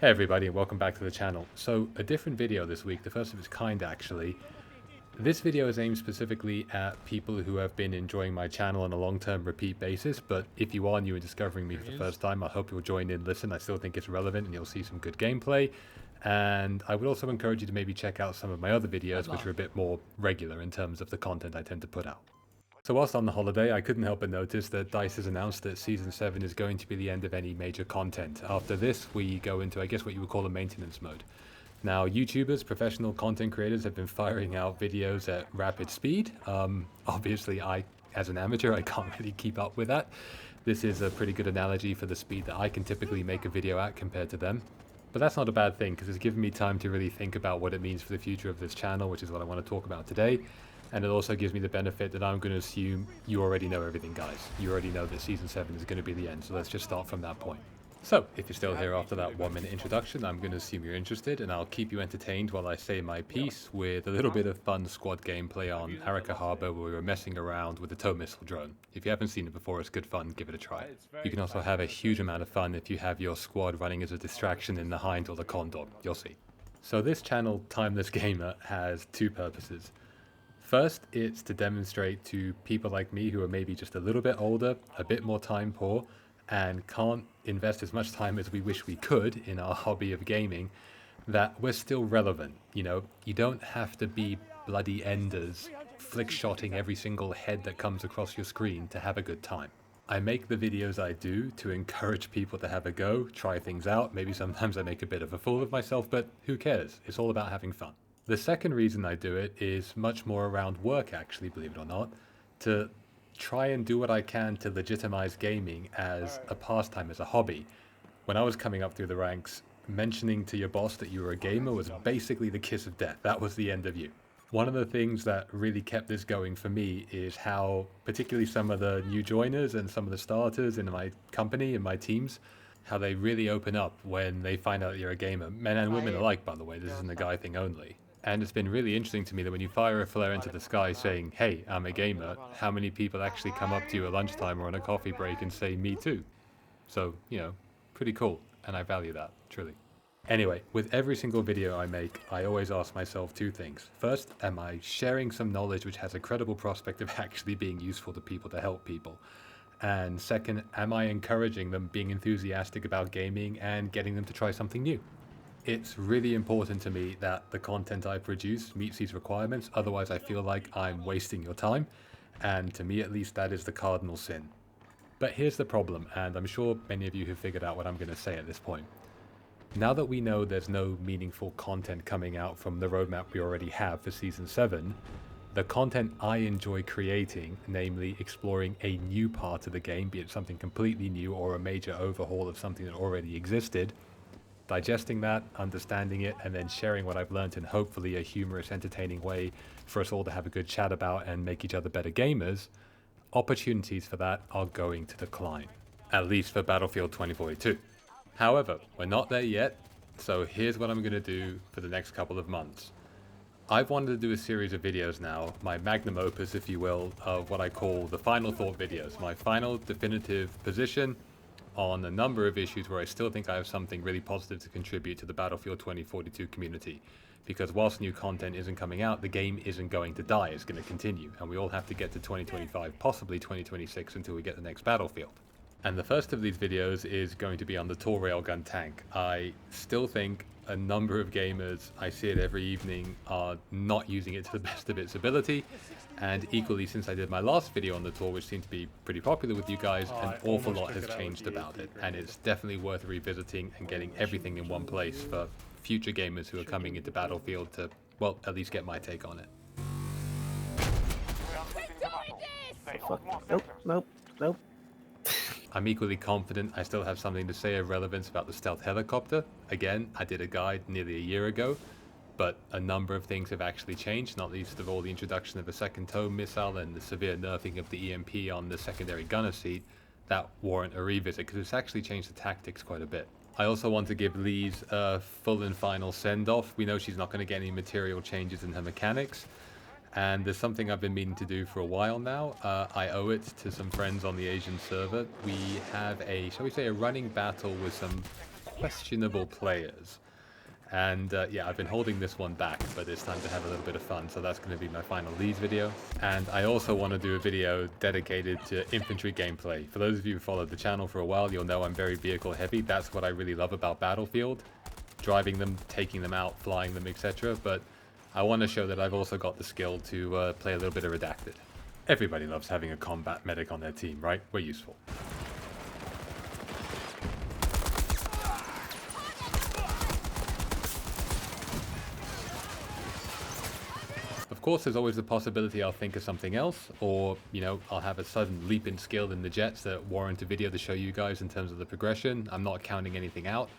Hey everybody and welcome back to the channel. So a different video this week, the first of its kind actually. This video is aimed specifically at people who have been enjoying my channel on a long-term repeat basis, but if you are new and discovering me for the first time, I hope you'll join in, listen. I still think it's relevant and you'll see some good gameplay. And I would also encourage you to maybe check out some of my other videos, which are a bit more regular in terms of the content I tend to put out. So whilst on the holiday, I couldn't help but notice that DICE has announced that Season 7 is going to be the end of any major content. After this, we go into, I guess, what you would call a maintenance mode. Now, YouTubers, professional content creators, have been firing out videos at rapid speed. Obviously, as an amateur, I can't really keep up with that. This is a pretty good analogy for the speed that I can typically make a video at compared to them. But that's not a bad thing, because it's given me time to really think about what it means for the future of this channel, which is what I want to talk about today. And it also gives me the benefit that I'm going to assume you already know everything, guys. You already know that Season 7 is going to be the end, so let's just start from that point. So, if you're still here after that 1-minute introduction, I'm going to assume you're interested, and I'll keep you entertained while I say my piece with a little bit of fun squad gameplay on Arica Harbor, where we were messing around with the tow missile drone. If you haven't seen it before, it's good fun, give it a try. You can also have a huge amount of fun if you have your squad running as a distraction in the Hind or the Condor. You'll see. So this channel, Timeless Gamer, has two purposes. First, it's to demonstrate to people like me who are maybe just a little bit older, a bit more time poor, and can't invest as much time as we wish we could in our hobby of gaming, that we're still relevant. You know, you don't have to be bloody enders, flick-shotting every single head that comes across your screen to have a good time. I make the videos I do to encourage people to have a go, try things out. Maybe sometimes I make a bit of a fool of myself, but who cares? It's all about having fun. The second reason I do it is much more around work, actually, believe it or not, to try and do what I can to legitimize gaming as a pastime, as a hobby. When I was coming up through the ranks, mentioning to your boss that you were a gamer was basically the kiss of death. That was the end of you. One of the things that really kept this going for me is how, particularly some of the new joiners and some of the starters in my company and my teams, how they really open up when they find out you're a gamer. Men and women alike, by the way, this isn't a guy thing only. And it's been really interesting to me that when you fire a flare into the sky saying, hey, I'm a gamer, how many people actually come up to you at lunchtime or on a coffee break and say, me too. So, you know, pretty cool. And I value that, truly. Anyway, with every single video I make, I always ask myself two things. First, am I sharing some knowledge which has a credible prospect of actually being useful to people, to help people? And second, am I encouraging them, being enthusiastic about gaming and getting them to try something new? It's really important to me that the content I produce meets these requirements, otherwise I feel like I'm wasting your time, and to me at least that is the cardinal sin. But here's the problem, and I'm sure many of you have figured out what I'm going to say at this point. Now that we know there's no meaningful content coming out from the roadmap we already have for Season 7, the content I enjoy creating, namely exploring a new part of the game, be it something completely new or a major overhaul of something that already existed, digesting that, understanding it, and then sharing what I've learned in hopefully a humorous, entertaining way for us all to have a good chat about and make each other better gamers, opportunities for that are going to decline, at least for Battlefield 2042. However, we're not there yet, so here's what I'm going to do for the next couple of months. I've wanted to do a series of videos now, my magnum opus, if you will, of what I call the final thought videos, my final definitive position on a number of issues where I still think I have something really positive to contribute to the Battlefield 2042 community. Because whilst new content isn't coming out, the game isn't going to die, it's going to continue, and we all have to get to 2025, possibly 2026, until we get the next Battlefield. And the first of these videos is going to be on the TOR Railgun Tank. I still think a number of gamers, I see it every evening, are not using it to the best of its ability. And equally, since I did my last video on the tour, which seemed to be pretty popular with you guys, an awful lot has changed about it. And it's definitely worth revisiting and getting everything in one place for future gamers who are coming into Battlefield to, well, at least get my take on it. Nope. I'm equally confident I still have something to say of relevance about the stealth helicopter. Again, I did a guide nearly a year ago, but a number of things have actually changed, not least of all the introduction of a second tow missile and the severe nerfing of the EMP on the secondary gunner seat that warrant a revisit, because it's actually changed the tactics quite a bit. I also want to give Lis a full and final send-off. We know she's not going to get any material changes in her mechanics, and there's something I've been meaning to do for a while now. I owe it to some friends on the Asian server. We have a, shall we say, a running battle with some questionable players. And yeah, I've been holding this one back, but it's time to have a little bit of fun, so that's going to be my final Lis video. And I also want to do a video dedicated to infantry gameplay. For those of you who followed the channel for a while, you'll know I'm very vehicle heavy. That's what I really love about Battlefield. Driving them, taking them out, flying them, etc. But I want to show that I've also got the skill to play a little bit of Redacted. Everybody loves having a combat medic on their team, right? We're useful. Of course, there's always the possibility I'll think of something else, or, you know, I'll have a sudden leap in skill in the jets that warrant a video to show you guys in terms of the progression. I'm not counting anything out,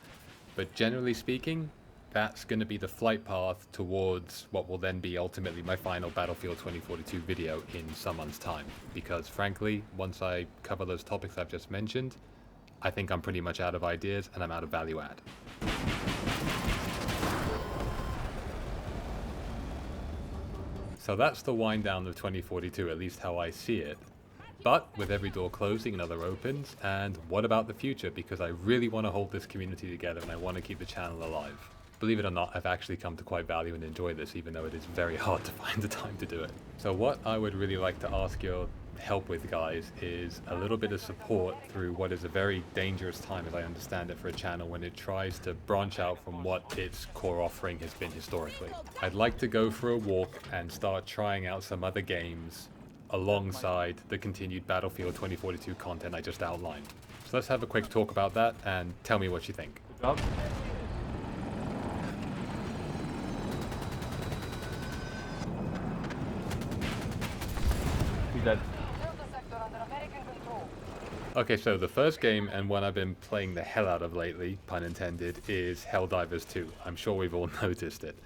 but generally speaking, that's going to be the flight path towards what will then be ultimately my final Battlefield 2042 video in some months' time. Because frankly, once I cover those topics I've just mentioned, I think I'm pretty much out of ideas and I'm out of value add. So that's the wind down of 2042, at least how I see it. But with every door closing, another opens. And what about the future? Because I really want to hold this community together and I want to keep the channel alive. Believe it or not, I've actually come to quite value and enjoy this, even though it is very hard to find the time to do it. So what I would really like to ask your help with, guys, is a little bit of support through what is a very dangerous time, as I understand it, for a channel when it tries to branch out from what its core offering has been historically. I'd like to go for a walk and start trying out some other games alongside the continued Battlefield 2042 content I just outlined. So let's have a quick talk about that and tell me what you think. Good job. He's dead. Okay, so the first game, and one I've been playing the hell out of lately, pun intended, is Helldivers 2. I'm sure we've all noticed it.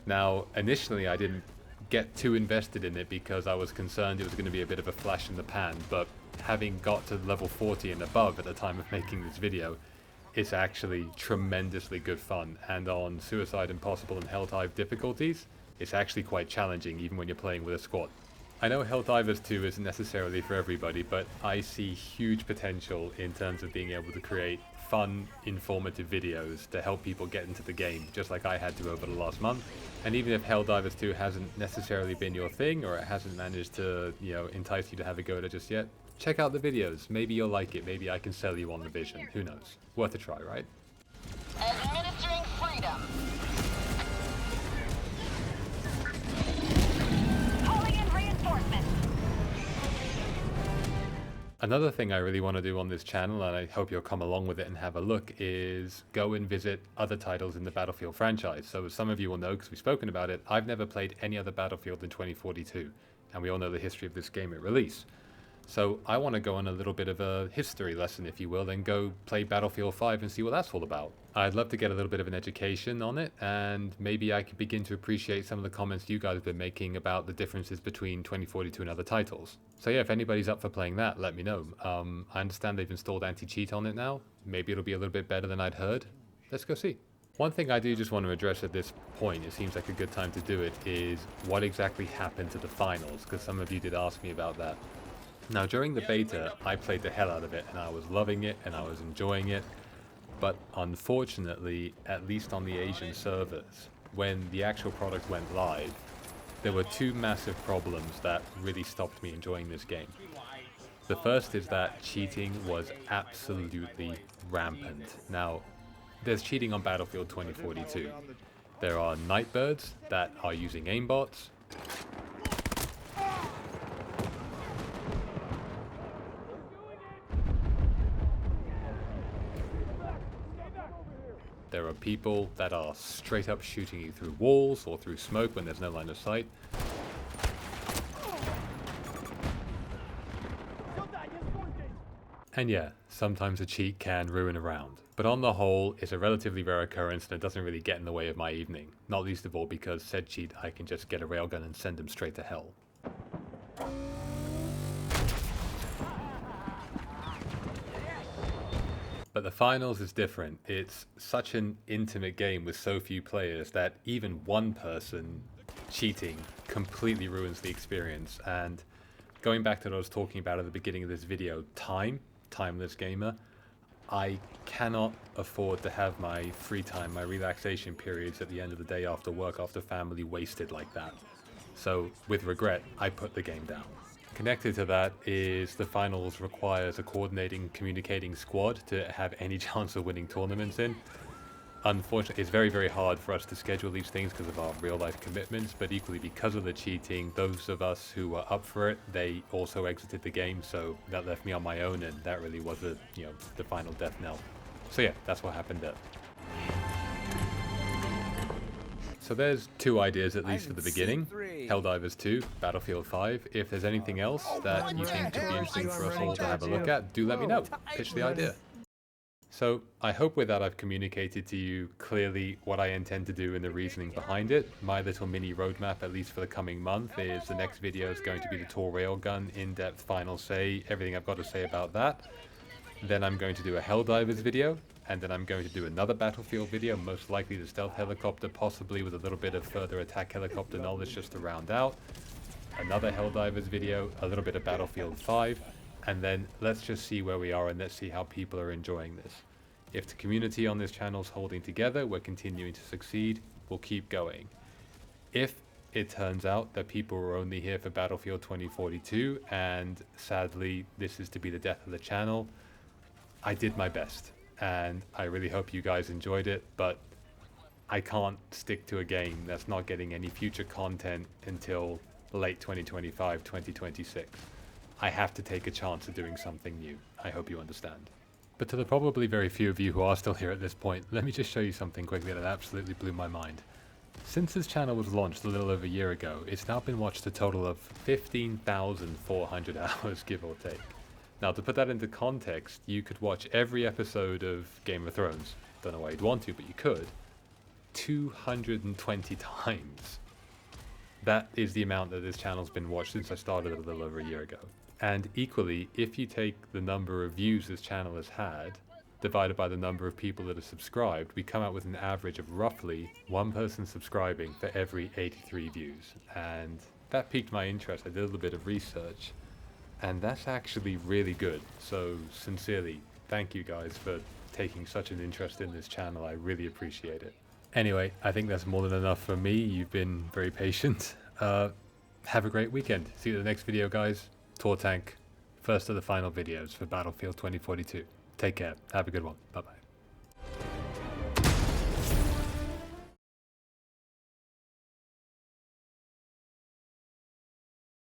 Now, initially I didn't get too invested in it because I was concerned it was going to be a bit of a flash in the pan, but having got to level 40 and above at the time of making this video, it's actually tremendously good fun. And on Suicide Impossible and Helldive difficulties, it's actually quite challenging even when you're playing with a squad. I know Helldivers 2 isn't necessarily for everybody, but I see huge potential in terms of being able to create fun, informative videos to help people get into the game, just like I had to over the last month. And even if Helldivers 2 hasn't necessarily been your thing, or it hasn't managed to, you know, entice you to have a go at it just yet, check out the videos. Maybe you'll like it. Maybe I can sell you on the vision. Who knows? Worth a try, right? Administering freedom. Calling in reinforcements. Another thing I really want to do on this channel, and I hope you'll come along with it and have a look, is go and visit other titles in the Battlefield franchise. So as some of you will know, because we've spoken about it, I've never played any other Battlefield than 2042, and we all know the history of this game at release. So I want to go on a little bit of a history lesson, if you will, and go play Battlefield 5 and see what that's all about. I'd love to get a little bit of an education on it, and maybe I could begin to appreciate some of the comments you guys have been making about the differences between 2042 and other titles. So yeah, if anybody's up for playing that, let me know. I understand they've installed anti-cheat on it now. Maybe it'll be a little bit better than I'd heard. Let's go see. One thing I do just want to address at this point, it seems like a good time to do it, is what exactly happened to the finals, because some of you did ask me about that. Now, during the beta, I played the hell out of it, and I was loving it, and I was enjoying it. But unfortunately, at least on the Asian servers, when the actual product went live, there were two massive problems that really stopped me enjoying this game. The first is that cheating was absolutely rampant. Now, there's cheating on Battlefield 2042. There are Nightbirds that are using aimbots. There are people that are straight up shooting you through walls or through smoke when there's no line of sight. And yeah, sometimes a cheat can ruin a round. But on the whole, it's a relatively rare occurrence and it doesn't really get in the way of my evening. Not least of all because said cheat, I can just get a railgun and send him straight to hell. But the finals is different. It's such an intimate game with so few players that even one person cheating completely ruins the experience. And going back to what I was talking about at the beginning of this video, timeless gamer, I cannot afford to have my free time, my relaxation periods at the end of the day after work, after family, wasted like that. So, with regret, I put the game down. Connected to that is the finals requires a coordinating, communicating squad to have any chance of winning tournaments in. Unfortunately, it's very, very hard for us to schedule these things because of our real-life commitments, but equally because of the cheating, those of us who were up for it, they also exited the game, so that left me on my own, and that really was the, the final death knell. So yeah, that's what happened there. So there's two ideas at least for the beginning. Helldivers 2, Battlefield 5. If there's anything else that you think could be interesting for us all to have a look at, do let me know. Pitch the idea. So I hope with that I've communicated to you clearly what I intend to do and the reasoning behind it. My little mini roadmap, at least for the coming month, is the next video is going to be the TOR Railgun in-depth final say, everything I've got to say about that. Then I'm going to do a Helldivers video, and then I'm going to do another Battlefield video, most likely the stealth helicopter, possibly with a little bit of further attack helicopter knowledge just to round out. Another Helldivers video, a little bit of Battlefield 5. And then let's just see where we are and let's see how people are enjoying this. If the community on this channel is holding together, we're continuing to succeed, we'll keep going. If it turns out that people were only here for Battlefield 2042 and sadly this is to be the death of the channel, I did my best and I really hope you guys enjoyed it, but I can't stick to a game that's not getting any future content until late 2025, 2026. I have to take a chance at doing something new. I hope you understand. But to the probably very few of you who are still here at this point, let me just show you something quickly that absolutely blew my mind. Since this channel was launched a little over a year ago, it's now been watched a total of 15,400 hours, give or take. Now, to put that into context, you could watch every episode of Game of Thrones. Don't know why you'd want to, but you could. 220 times. That is the amount that this channel's been watched since I started a little over a year ago. And equally, if you take the number of views this channel has had, divided by the number of people that are subscribed, we come out with an average of roughly one person subscribing for every 83 views. And that piqued my interest. I did a little bit of research, and that's actually really good. So sincerely, thank you guys for taking such an interest in this channel. I really appreciate it. Anyway, I think that's more than enough for me. You've been very patient. Have a great weekend. See you in the next video, guys. TOR Tank, first of the final videos for Battlefield 2042. Take care. Have a good one. Bye-bye.